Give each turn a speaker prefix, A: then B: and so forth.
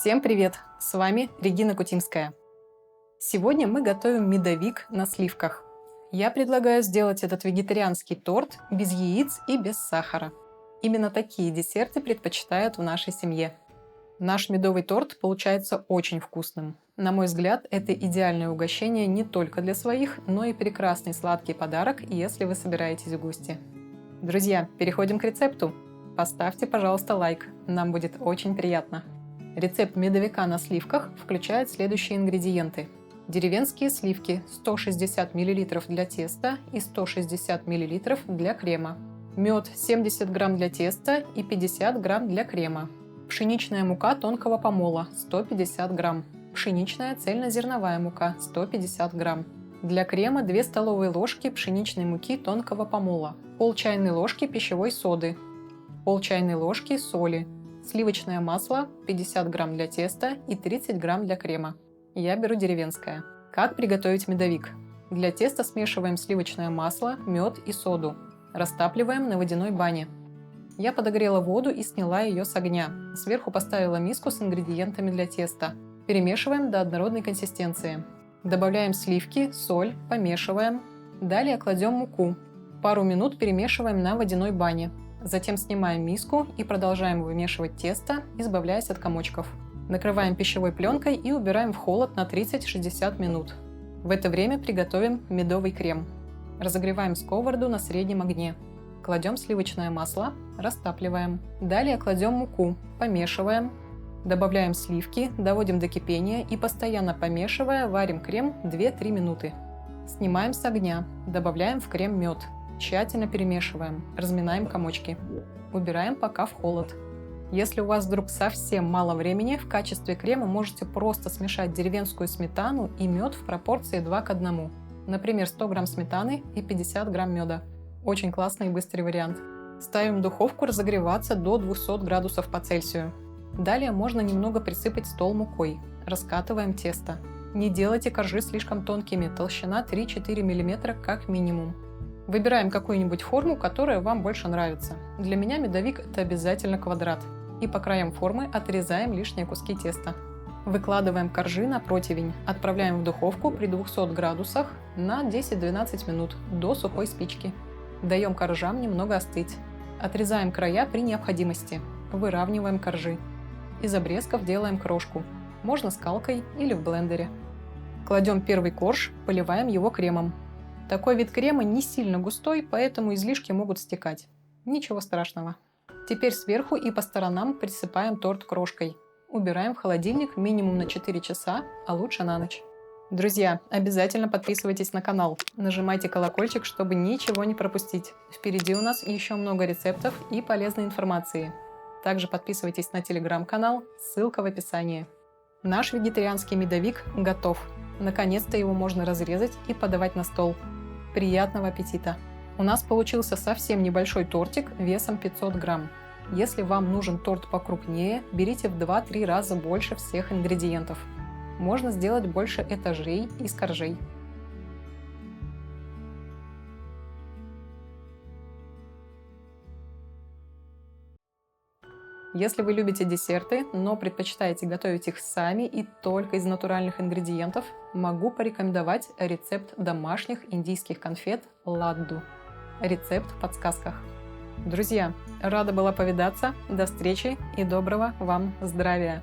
A: Всем привет! С вами Регина Кутимская. Сегодня мы готовим медовик на сливках. Я предлагаю сделать этот вегетарианский торт без яиц и без сахара. Именно такие десерты предпочитают в нашей семье. Наш медовый торт получается очень вкусным. На мой взгляд, это идеальное угощение не только для своих, но и прекрасный сладкий подарок, если вы собираетесь в гости. Друзья, переходим к рецепту. Поставьте, пожалуйста, лайк, нам будет очень приятно. Рецепт медовика на сливках включает следующие ингредиенты. Деревенские сливки 160 мл для теста и 160 мл для крема. Мед 70 грамм для теста и 50 грамм для крема. Пшеничная мука тонкого помола 150 грамм. Пшеничная цельнозерновая мука 150 грамм. Для крема 2 столовые ложки пшеничной муки тонкого помола. Пол чайной ложки пищевой соды. Пол чайной ложки соли. Сливочное масло 50 грамм для теста и 30 грамм для крема. Я беру деревенское. Как приготовить медовик? Для теста смешиваем сливочное масло, мед и соду. Растапливаем на водяной бане. Я подогрела воду и сняла ее с огня. Сверху поставила миску с ингредиентами для теста. Перемешиваем до однородной консистенции. Добавляем сливки, соль, помешиваем. Далее кладем муку. Пару минут перемешиваем на водяной бане. Затем снимаем миску и продолжаем вымешивать тесто, избавляясь от комочков. Накрываем пищевой пленкой и убираем в холод на 30-60 минут. В это время приготовим медовый крем. Разогреваем сковороду на среднем огне. Кладем сливочное масло, растапливаем. Далее кладем муку, помешиваем. Добавляем сливки, доводим до кипения и, постоянно помешивая, варим крем 2-3 минуты. Снимаем с огня, добавляем в крем мед. Тщательно перемешиваем, разминаем комочки. Убираем пока в холод. Если у вас вдруг совсем мало времени, в качестве крема можете просто смешать деревенскую сметану и мед в пропорции 2 к 1. Например, 100 грамм сметаны и 50 грамм меда. Очень классный и быстрый вариант. Ставим в духовку разогреваться до 200 градусов по Цельсию. Далее можно немного присыпать стол мукой. Раскатываем тесто. Не делайте коржи слишком тонкими, толщина 3-4 мм как минимум. Выбираем какую-нибудь форму, которая вам больше нравится. Для меня медовик – это обязательно квадрат. И по краям формы отрезаем лишние куски теста. Выкладываем коржи на противень, отправляем в духовку при 200 градусах на 10-12 минут до сухой спички. Даем коржам немного остыть. Отрезаем края при необходимости. Выравниваем коржи. Из обрезков делаем крошку. Можно скалкой или в блендере. Кладем первый корж, поливаем его кремом. Такой вид крема не сильно густой, поэтому излишки могут стекать. Ничего страшного. Теперь сверху и по сторонам присыпаем торт крошкой. Убираем в холодильник минимум на 4 часа, а лучше на ночь. Друзья, обязательно подписывайтесь на канал. Нажимайте колокольчик, чтобы ничего не пропустить. Впереди у нас еще много рецептов и полезной информации. Также подписывайтесь на телеграм-канал, ссылка в описании. Наш вегетарианский медовик готов. Наконец-то его можно разрезать и подавать на стол. Приятного аппетита! У нас получился совсем небольшой тортик весом 500 грамм. Если вам нужен торт покрупнее, берите в 2-3 раза больше всех ингредиентов. Можно сделать больше этажей из коржей. Если вы любите десерты, но предпочитаете готовить их сами и только из натуральных ингредиентов, могу порекомендовать рецепт домашних индийских конфет ладду. Рецепт в подсказках. Друзья, рада была повидаться. До встречи и доброго вам здравия!